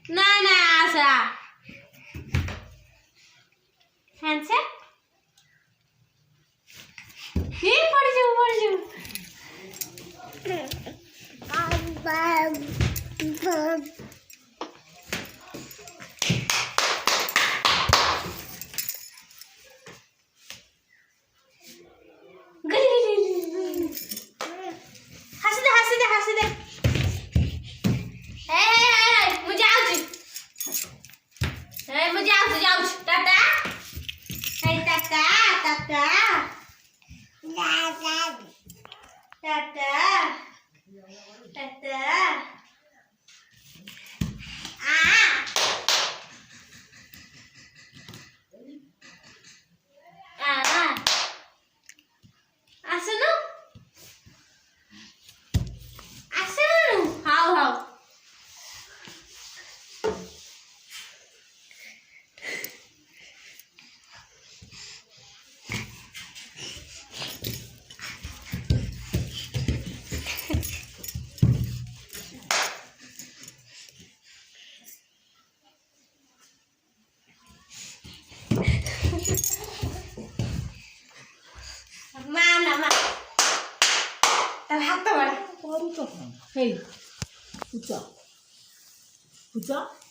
না না আসা হ্যান্ডসেট হে পড়ে যাও हंसी दे मुझे आओ टाटा टाटा टाटा टाटा टाटा আসনো हाउ हाउ mana mak terhata mana Hey, puja, puja.